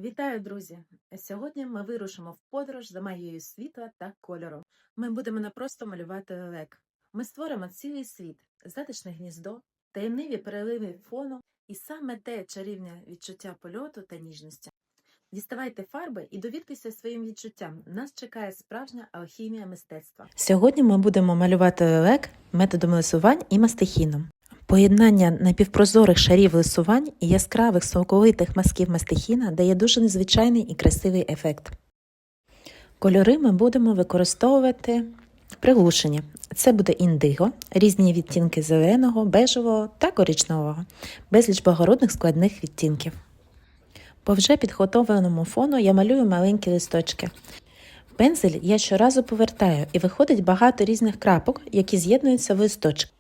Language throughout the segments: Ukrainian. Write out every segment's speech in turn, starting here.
Вітаю, друзі! Сьогодні ми вирушимо в подорож за магією світла та кольору. Ми будемо не просто малювати лелек. Ми створимо цілий світ, затишне гніздо, таємниві переливи фону і саме те чарівне відчуття польоту та ніжності. Діставайте фарби і довідкуйся своїм відчуттям. Нас чекає справжня алхімія мистецтва. Сьогодні ми будемо малювати лелек методом лисувань і мастихіном. Поєднання напівпрозорих шарів лисувань і яскравих соковитих мазків мастихіна дає дуже незвичайний і красивий ефект. Кольори ми будемо використовувати приглушені. Це буде індиго, різні відтінки зеленого, бежевого та коричневого, безліч благородних складних відтінків. По вже підготовленому фону я малюю маленькі листочки. Пензель я щоразу повертаю і виходить багато різних крапок, які з'єднуються в листочки.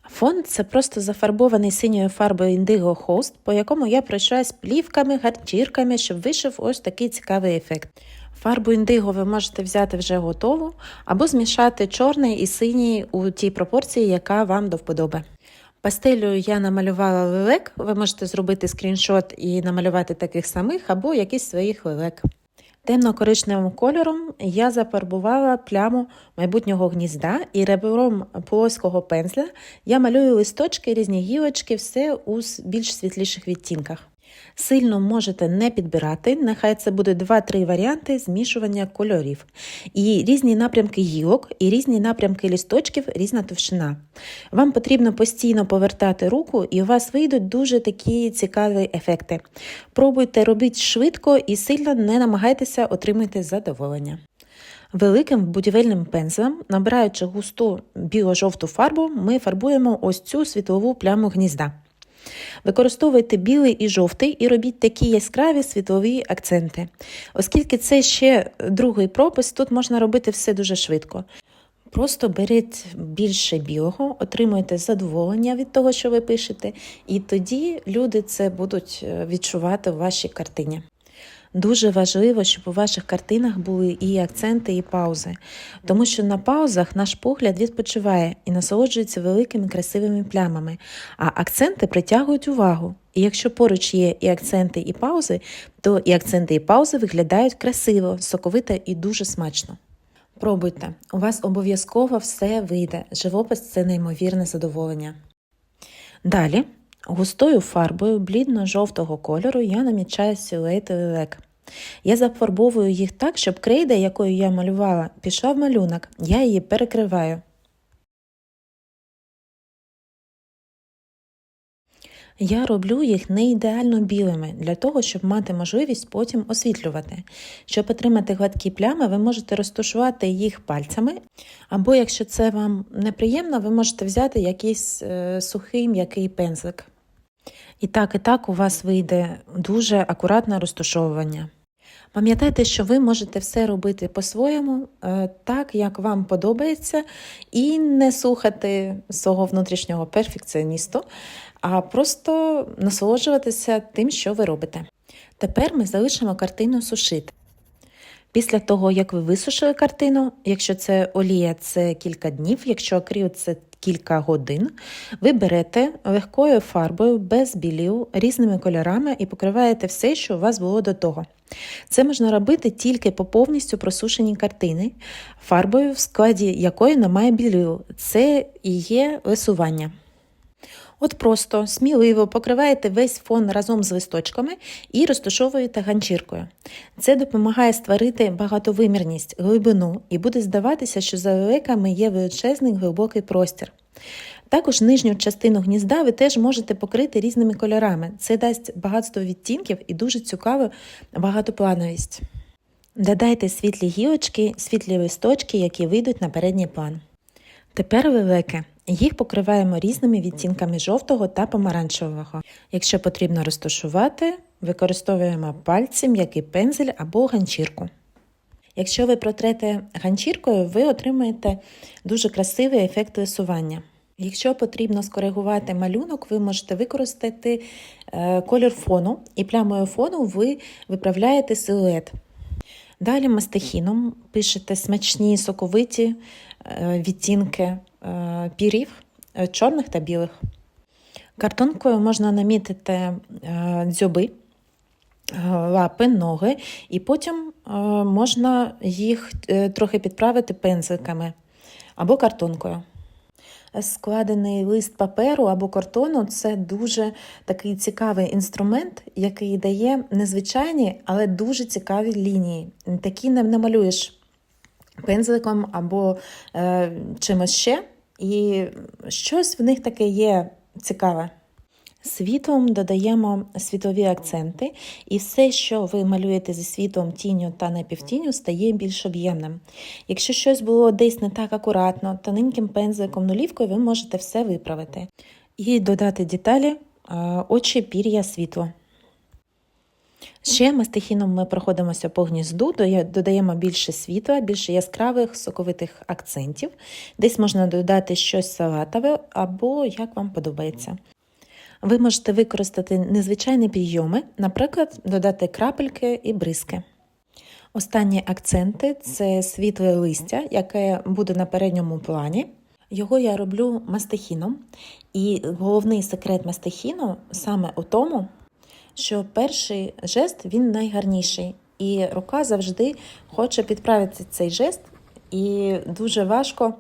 Фон – це просто зафарбований синьою фарбою індиго холст, по якому я пройшлась плівками, ганчірками, щоб вийшов ось такий цікавий ефект. Фарбу індиго ви можете взяти вже готову, або змішати чорний і синій у тій пропорції, яка вам до вподоби. Пастелью я намалювала лелек, ви можете зробити скріншот і намалювати таких самих, або якийсь своїх лелек. Темно-коричневим кольором я зафарбувала пляму майбутнього гнізда і ребром плоского пензля я малюю листочки, різні гілочки, все у більш світліших відтінках. Сильно можете не підбирати, нехай це буде 2-3 варіанти змішування кольорів. І різні напрямки гілок, і різні напрямки листочків, різна товщина. Вам потрібно постійно повертати руку, і у вас вийдуть дуже такі цікаві ефекти. Пробуйте, робіть швидко і сильно не намагайтеся отримати задоволення. Великим будівельним пензлем, набираючи густу біло-жовту фарбу, ми фарбуємо ось цю світлову пляму гнізда. Використовуйте білий і жовтий і робіть такі яскраві світлові акценти. Оскільки це ще другий пропис, тут можна робити все дуже швидко. Просто беріть більше білого, отримуйте задоволення від того, що ви пишете, і тоді люди це будуть відчувати в вашій картині. Дуже важливо, щоб у ваших картинах були і акценти, і паузи, тому що на паузах наш погляд відпочиває і насолоджується великими красивими плямами, а акценти притягують увагу. І якщо поруч є і акценти, і паузи, то і акценти, і паузи виглядають красиво, соковито і дуже смачно. Пробуйте, у вас обов'язково все вийде, живопис – це неймовірне задоволення. Далі. Густою фарбою блідно-жовтого кольору я намічаю силуети лелек. Я зафарбовую їх так, щоб крейда, якою я малювала, пішла в малюнок, я її перекриваю. Я роблю їх не ідеально білими, для того, щоб мати можливість потім освітлювати. Щоб отримати гладкі плями, ви можете розташувати їх пальцями, або якщо це вам неприємно, ви можете взяти якийсь сухий м'який пензлик. І так у вас вийде дуже акуратне розташовування. Пам'ятайте, що ви можете все робити по-своєму, так, як вам подобається, і не слухати свого внутрішнього перфекціоністу, а просто насолоджуватися тим, що ви робите. Тепер ми залишимо картину сушити. Після того, як ви висушили картину, якщо це олія, це кілька днів, якщо акрил, це кілька годин, ви берете легкою фарбою, без білів, різними кольорами і покриваєте все, що у вас було до того. Це можна робити тільки по повністю просушеній картини, фарбою, в складі якої немає білів. Це і є лисування. От просто, сміливо покриваєте весь фон разом з листочками і розташовуєте ганчіркою. Це допомагає створити багатовимірність, глибину і буде здаватися, що за лелеками є величезний глибокий простір. Також нижню частину гнізда ви теж можете покрити різними кольорами. Це дасть багатство відтінків і дуже цікаву багатоплановість. Додайте світлі гілочки, світлі листочки, які вийдуть на передній план. Тепер лелеки. Їх покриваємо різними відтінками жовтого та помаранчевого. Якщо потрібно розташувати, використовуємо пальці, м'який пензель або ганчірку. Якщо ви протрете ганчіркою, ви отримаєте дуже красивий ефект лисування. Якщо потрібно скоригувати малюнок, ви можете використати колір фону, і плямою фону ви виправляєте силует. Далі мастихіном пишете смачні, соковиті відтінки пір'їв, чорних та білих. Картонкою можна намітити дзьоби лапи, ноги, і потім можна їх трохи підправити пензликами або картонкою. Складений лист паперу або картону – це дуже такий цікавий інструмент, який дає незвичайні, але дуже цікаві лінії. Такі не намалюєш пензликом або чимось ще, і щось в них таке є цікаве. Світлом додаємо світлові акценти, і все, що ви малюєте зі світлом, тінню та напівтінню, стає більш об'ємним. Якщо щось було десь не так акуратно, тоненьким пензликом, нулівкою ви можете все виправити. І додати деталі, очі, пір'я, світло. Ще мастихіном ми проходимося по гнізду, додаємо більше світла, більше яскравих, соковитих акцентів. Десь можна додати щось салатове або як вам подобається. Ви можете використати незвичайні підйоми, наприклад, додати крапельки і бризки. Останні акценти – це світле листя, яке буде на передньому плані. Його я роблю мастихіном. І головний секрет мастихіну саме у тому, що перший жест він найгарніший. І рука завжди хоче підправити цей жест, і дуже важко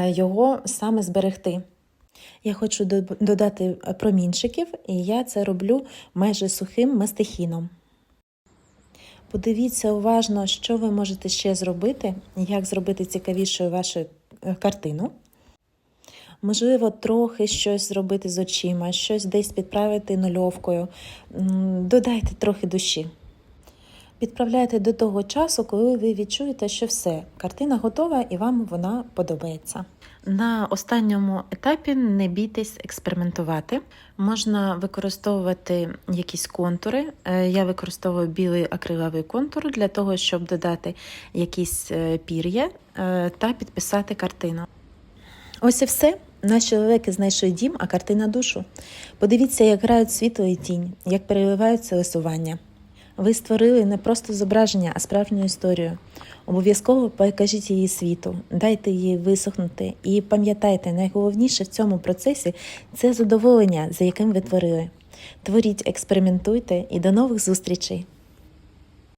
його саме зберегти. Я хочу додати промінчиків, і я це роблю майже сухим мастихіном. Подивіться уважно, що ви можете ще зробити, як зробити цікавішою вашу картину. Можливо, трохи щось зробити з очима, щось десь підправити нульовкою. Додайте трохи душі. Підправляйте до того часу, коли ви відчуєте, що все, картина готова і вам вона подобається. На останньому етапі не бійтесь експериментувати. Можна використовувати якісь контури. Я використовую білий акриловий контур для того, щоб додати якісь пір'я та підписати картину. Ось і все. Наші лелеки знайшли дім, а картина душу. Подивіться, як грають світло і тінь, як переливаються рисування. Ви створили не просто зображення, а справжню історію. Обов'язково покажіть її світу, дайте їй висохнути і пам'ятайте, найголовніше в цьому процесі – це задоволення, за яким ви творили. Творіть, експериментуйте і до нових зустрічей!